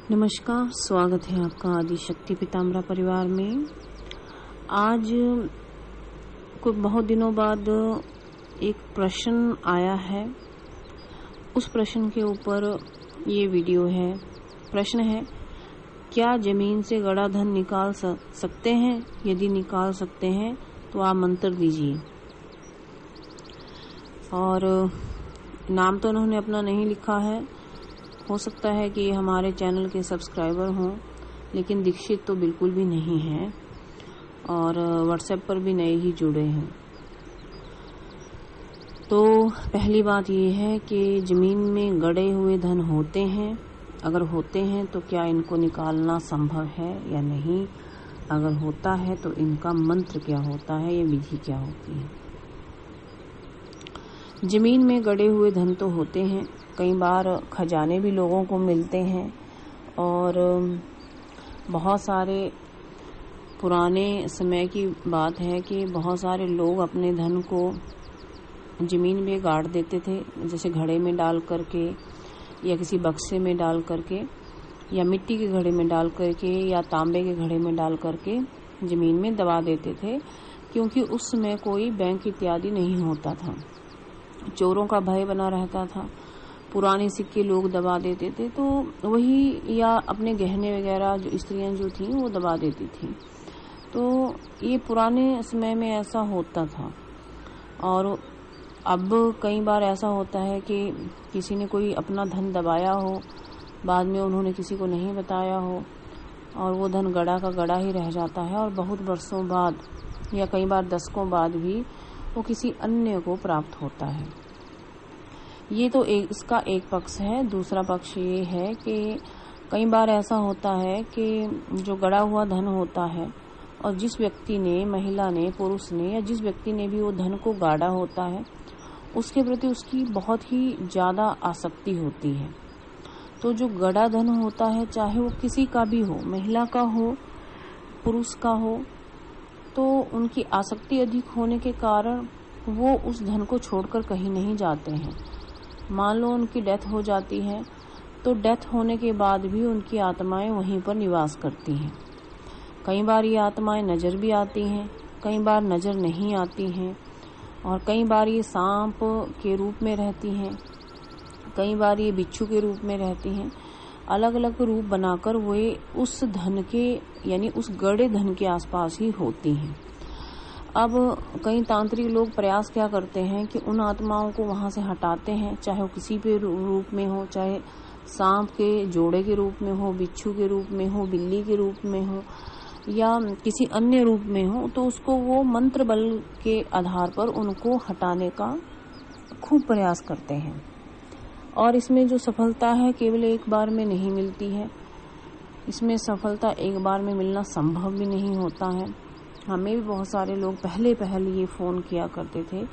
नमस्कार, स्वागत है आपका आदिशक्ति पीताम्बरा परिवार में। आज कुछ बहुत दिनों बाद एक प्रश्न आया है। उस प्रश्न के ऊपर ये वीडियो है। प्रश्न है, क्या जमीन से गड़ा धन निकाल सकते हैं? यदि निकाल सकते हैं तो आप मंत्र दीजिए। और नाम तो उन्होंने अपना नहीं लिखा है। हो सकता है कि हमारे चैनल के सब्सक्राइबर हों, लेकिन दीक्षित तो बिल्कुल भी नहीं है और व्हाट्सएप पर भी नए ही जुड़े हैं। तो पहली बात ये है कि जमीन में गड़े हुए धन होते हैं। अगर होते हैं तो क्या इनको निकालना संभव है या नहीं? अगर होता है तो इनका मंत्र क्या होता है या विधि क्या होती है? जमीन में गड़े हुए धन तो होते हैं। कई बार खजाने भी लोगों को मिलते हैं और बहुत सारे पुराने समय की बात है कि बहुत सारे लोग अपने धन को जमीन में गाड़ देते थे, जैसे घड़े में डाल करके या किसी बक्से में डाल करके या मिट्टी के घड़े में डाल करके या तांबे के घड़े में डाल करके जमीन में दबा देते थे, क्योंकि उस समय कोई बैंक इत्यादि नहीं होता था। चोरों का भय बना रहता था। पुराने सिक्के लोग दबा देते थे तो वही, या अपने गहने वगैरह जो स्त्रियां जो थी वो दबा देती थी। तो ये पुराने समय में ऐसा होता था। और अब कई बार ऐसा होता है कि किसी ने कोई अपना धन दबाया हो, बाद में उन्होंने किसी को नहीं बताया हो और वो धन गड़ा का गड़ा ही रह जाता है और बहुत वर्षों बाद या कई बार दशकों बाद भी वो किसी अन्य को प्राप्त होता है। ये तो इसका एक पक्ष है। दूसरा पक्ष ये है कि कई बार ऐसा होता है कि जो गड़ा हुआ धन होता है और जिस व्यक्ति ने, महिला ने, पुरुष ने या जिस व्यक्ति ने भी वो धन को गाड़ा होता है, उसके प्रति उसकी बहुत ही ज्यादा आसक्ति होती है। तो जो गड़ा धन होता है, चाहे वो किसी का भी हो, महिला का हो, पुरुष का हो, तो उनकी आसक्ति अधिक होने के कारण वो उस धन को छोड़कर कहीं नहीं जाते हैं। मान लो उनकी डेथ हो जाती है तो डेथ होने के बाद भी उनकी आत्माएं वहीं पर निवास करती हैं। कई बार ये आत्माएं नजर भी आती हैं, कई बार नजर नहीं आती हैं, और कई बार ये सांप के रूप में रहती हैं, कई बार ये बिच्छू के रूप में रहती हैं। अलग अलग रूप बनाकर वे उस धन के, यानी उस गड़े धन के आसपास ही होती हैं। अब कई तांत्रिक लोग प्रयास क्या करते हैं कि उन आत्माओं को वहां से हटाते हैं, चाहे वो किसी भी रूप में हो, चाहे सांप के जोड़े के रूप में हो, बिच्छू के रूप में हो, बिल्ली के रूप में हो या किसी अन्य रूप में हो, तो उसको वो मंत्र बल के आधार पर उनको हटाने का खूब प्रयास करते हैं। और इसमें जो सफलता है केवल एक बार में नहीं मिलती है। इसमें सफलता एक बार में मिलना संभव भी नहीं होता है। हमें भी बहुत सारे लोग पहले ये फोन किया करते थे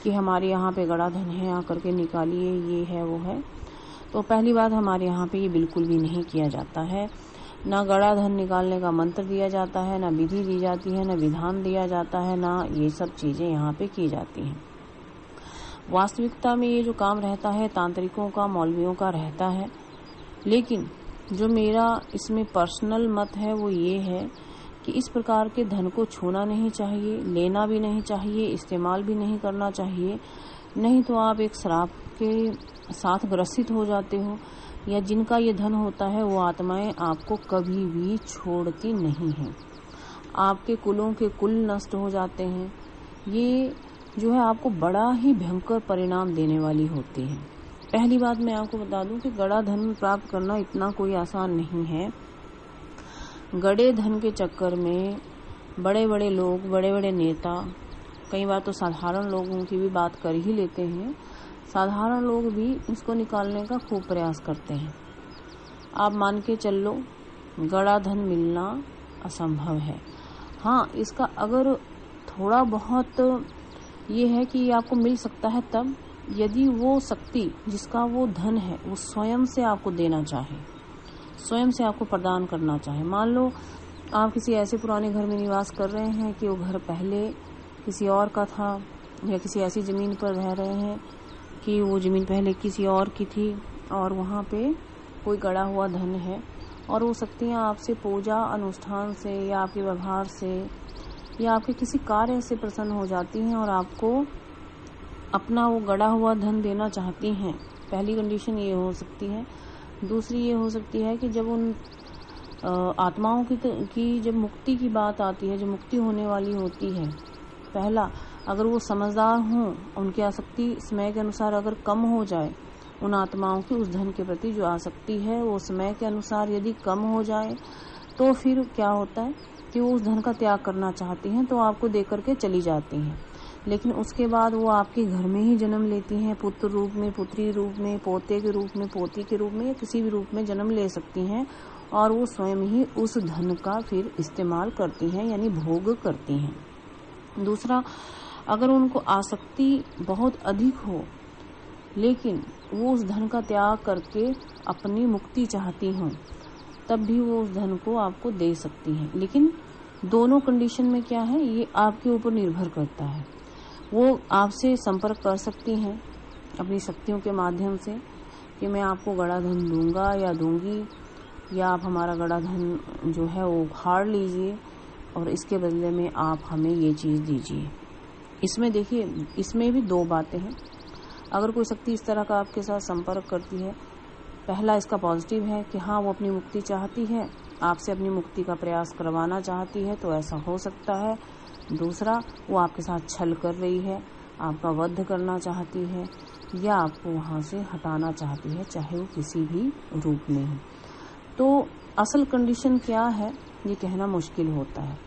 कि हमारे यहाँ पे गड़ा धन है, आकर के निकालिए, ये है वो है। तो पहली बात, हमारे यहाँ पे ये बिल्कुल भी नहीं किया जाता है। ना गड़ा धन निकालने का मंत्र दिया जाता है, ना विधि दी जाती है, ना विधान दिया जाता है, ना ये सब चीजें यहाँ पे की जाती हैं। वास्तविकता में ये जो काम रहता है तांत्रिकों का, मौलवियों का रहता है। लेकिन जो मेरा इसमें पर्सनल मत है वो ये है कि इस प्रकार के धन को छूना नहीं चाहिए, लेना भी नहीं चाहिए, इस्तेमाल भी नहीं करना चाहिए। नहीं तो आप एक श्राप के साथ ग्रसित हो जाते हो, या जिनका ये धन होता है वो आत्माएं आपको कभी भी छोड़ती नहीं हैं। आपके कुलों के कुल नष्ट हो जाते हैं। ये जो है आपको बड़ा ही भयंकर परिणाम देने वाली होती है। पहली बात मैं आपको बता दूं कि गड़ा धन प्राप्त करना इतना कोई आसान नहीं है। गड़े धन के चक्कर में बड़े बड़े लोग, बड़े बड़े नेता, कई बार तो साधारण लोगों की भी बात कर ही लेते हैं, साधारण लोग भी इसको निकालने का खूब प्रयास करते हैं। आप मान के चल लो, गड़ा धन मिलना असंभव है। हाँ, इसका अगर थोड़ा बहुत ये है कि ये आपको मिल सकता है तब यदि वो शक्ति जिसका वो धन है वो स्वयं से आपको देना चाहे, स्वयं से आपको प्रदान करना चाहे। मान लो आप किसी ऐसे पुराने घर में निवास कर रहे हैं कि वो घर पहले किसी और का था, या किसी ऐसी जमीन पर रह रहे हैं कि वो जमीन पहले किसी और की थी और वहाँ पे कोई गड़ा हुआ धन है और वो शक्तियाँ आपसे पूजा अनुष्ठान से या आपके व्यवहार से या आपके किसी कार्य से प्रसन्न हो जाती हैं और आपको अपना वो गड़ा हुआ धन देना चाहती हैं। पहली कंडीशन ये हो सकती है। दूसरी ये हो सकती है कि जब उन आत्माओं की जब मुक्ति की बात आती है, जो मुक्ति होने वाली होती है, पहला अगर वो समझदार हों, उनकी आसक्ति समय के अनुसार अगर कम हो जाए, उन आत्माओं की उस धन के प्रति जो आसक्ति है वो समय के अनुसार यदि कम हो जाए, तो फिर क्या होता है कि वो उस धन का त्याग करना चाहती हैं, तो आपको दे करके चली जाती हैं। लेकिन उसके बाद वो आपके घर में ही जन्म लेती हैं, पुत्र रूप में, पुत्री रूप में, पोते के रूप में, पोती के रूप में या किसी भी रूप में जन्म ले सकती हैं और वो स्वयं ही उस धन का फिर इस्तेमाल करती हैं, यानी भोग करती हैं। दूसरा, अगर उनको आसक्ति बहुत अधिक हो लेकिन वो उस धन का त्याग करके अपनी मुक्ति चाहती हों, तब भी वो उस धन को आपको दे सकती हैं। लेकिन दोनों कंडीशन में क्या है, ये आपके ऊपर निर्भर करता है। वो आपसे संपर्क कर सकती हैं अपनी शक्तियों के माध्यम से कि मैं आपको गड़ा धन दूंगा या दूंगी, या आप हमारा गड़ा धन जो है वो उखाड़ लीजिए और इसके बदले में आप हमें ये चीज़ दीजिए। इसमें देखिए, इसमें भी दो बातें हैं। अगर कोई शक्ति इस तरह का आपके साथ संपर्क करती है, पहला इसका पॉजिटिव है कि हाँ वो अपनी मुक्ति चाहती है, आपसे अपनी मुक्ति का प्रयास करवाना चाहती है, तो ऐसा हो सकता है। दूसरा, वो आपके साथ छल कर रही है, आपका वध करना चाहती है या आपको वहां से हटाना चाहती है, चाहे वो किसी भी रूप में हो। तो असल कंडीशन क्या है ये कहना मुश्किल होता है।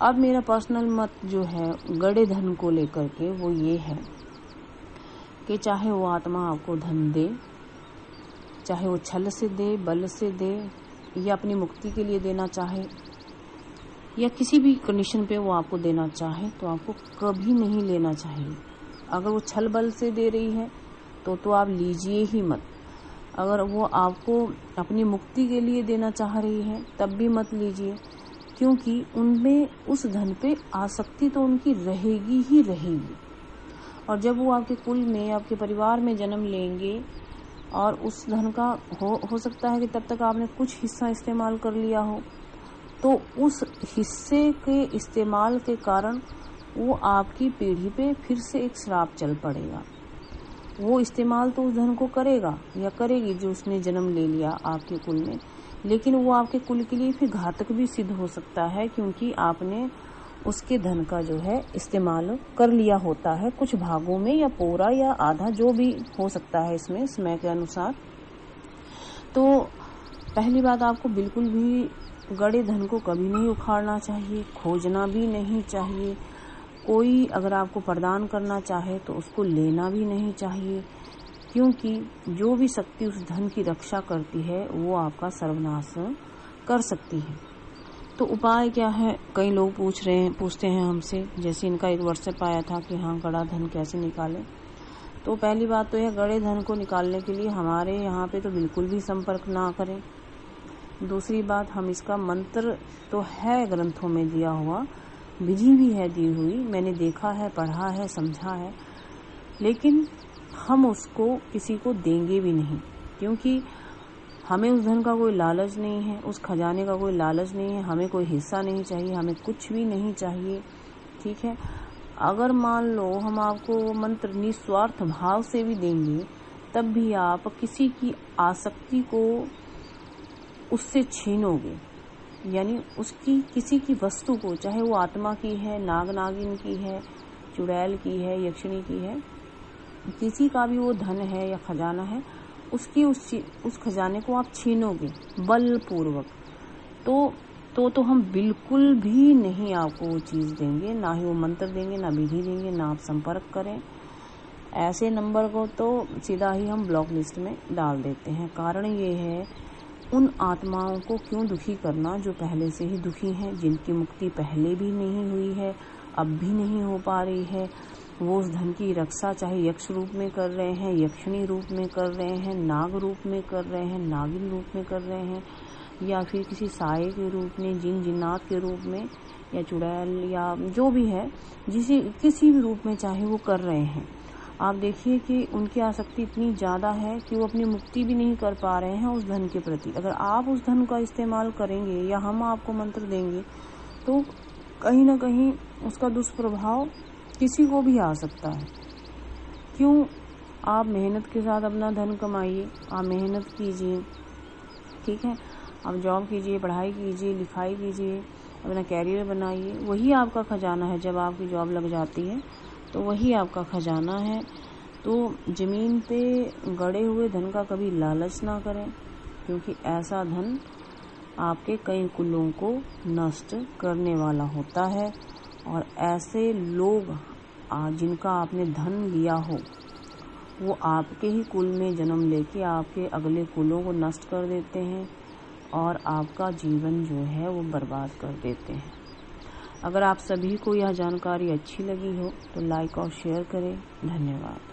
अब मेरा पर्सनल मत जो है गड़े धन को लेकर के वो ये है कि चाहे वो आत्मा आपको धन दे, चाहे वो छल से दे, बल से दे या अपनी मुक्ति के लिए देना चाहे या किसी भी कंडीशन पे वो आपको देना चाहे, तो आपको कभी नहीं लेना चाहिए। अगर वो छल बल से दे रही है तो आप लीजिए ही मत। अगर वो आपको अपनी मुक्ति के लिए देना चाह रही है तब भी मत लीजिए, क्योंकि उनमें उस धन पे आसक्ति तो उनकी रहेगी ही रहेगी। और जब वो आपके कुल में, आपके परिवार में जन्म लेंगे और उस धन का हो सकता है कि तब तक आपने कुछ हिस्सा इस्तेमाल कर लिया हो, तो उस हिस्से के इस्तेमाल के कारण वो आपकी पीढ़ी पे फिर से एक श्राप चल पड़ेगा। वो इस्तेमाल तो उस धन को करेगा या करेगी जो उसने जन्म ले लिया आपके कुल में, लेकिन वो आपके कुल के लिए फिर घातक भी सिद्ध हो सकता है, क्योंकि आपने उसके धन का जो है इस्तेमाल कर लिया होता है कुछ भागों में, या पूरा या आधा, जो भी हो सकता है इसमें समय के अनुसार। तो पहली बात, आपको बिल्कुल भी गड़े धन को कभी नहीं उखाड़ना चाहिए, खोजना भी नहीं चाहिए। कोई अगर आपको प्रदान करना चाहे तो उसको लेना भी नहीं चाहिए, क्योंकि जो भी शक्ति उस धन की रक्षा करती है वो आपका सर्वनाश कर सकती है। तो उपाय क्या है, कई लोग पूछते हैं हमसे, जैसे इनका एक व्हाट्सएप आया था कि हाँ गड़ा धन कैसे निकालें। तो पहली बात तो यह, गड़े धन को निकालने के लिए हमारे यहाँ पे तो बिल्कुल भी संपर्क ना करें। दूसरी बात, हम इसका मंत्र तो है ग्रंथों में दिया हुआ, विधि भी है दी हुई, मैंने देखा है, पढ़ा है, समझा है, लेकिन हम उसको किसी को देंगे भी नहीं, क्योंकि हमें उस धन का कोई लालच नहीं है, उस खजाने का कोई लालच नहीं है, हमें कोई हिस्सा नहीं चाहिए, हमें कुछ भी नहीं चाहिए। ठीक है, अगर मान लो हम आपको वो मंत्र निस्वार्थ भाव से भी देंगे, तब भी आप किसी की आसक्ति को उससे छीनोगे, यानी उसकी किसी की वस्तु को, चाहे वो आत्मा की है, नाग नागिन की है, चुड़ैल की है, यक्षिणी की है, किसी का भी वो धन है या खजाना है, उसकी उस खजाने को आप छीनोगे बलपूर्वक, तो हम बिल्कुल भी नहीं आपको वो चीज देंगे, ना ही वो मंत्र देंगे, ना विधि देंगे, ना आप संपर्क करें। ऐसे नंबर को तो सीधा ही हम ब्लॉक लिस्ट में डाल देते हैं। कारण ये है, उन आत्माओं को क्यों दुखी करना जो पहले से ही दुखी हैं, जिनकी मुक्ति पहले भी नहीं हुई है, अब भी नहीं हो पा रही है। वो उस धन की रक्षा चाहे यक्ष रूप में कर रहे हैं, यक्षिणी रूप में कर रहे हैं, नाग रूप में कर रहे हैं, नागिन रूप में कर रहे हैं, या फिर किसी साये के रूप में, जिन्नात के रूप में, या चुड़ैल, या जो भी है, किसी भी रूप में चाहे वो कर रहे हैं। आप देखिए कि उनकी आसक्ति इतनी ज़्यादा है कि वो अपनी मुक्ति भी नहीं कर पा रहे हैं उस धन के प्रति। अगर आप उस धन का इस्तेमाल करेंगे या हम आपको मंत्र देंगे तो कहीं ना कहीं उसका दुष्प्रभाव किसी को भी आ सकता है। क्यों? आप मेहनत के साथ अपना धन कमाइए, आप मेहनत कीजिए, ठीक है, आप जॉब कीजिए, पढ़ाई कीजिए, लिखाई कीजिए, अपना कैरियर बनाइए, वही आपका खजाना है। जब आपकी जॉब लग जाती है तो वही आपका खजाना है। तो जमीन पे गड़े हुए धन का कभी लालच ना करें, क्योंकि ऐसा धन आपके कई कुलों को नष्ट करने वाला होता है। और ऐसे लोग जिनका आपने धन लिया हो वो आपके ही कुल में जन्म लेके आपके अगले कुलों को नष्ट कर देते हैं और आपका जीवन जो है वो बर्बाद कर देते हैं। अगर आप सभी को यह जानकारी अच्छी लगी हो तो लाइक और शेयर करें। धन्यवाद।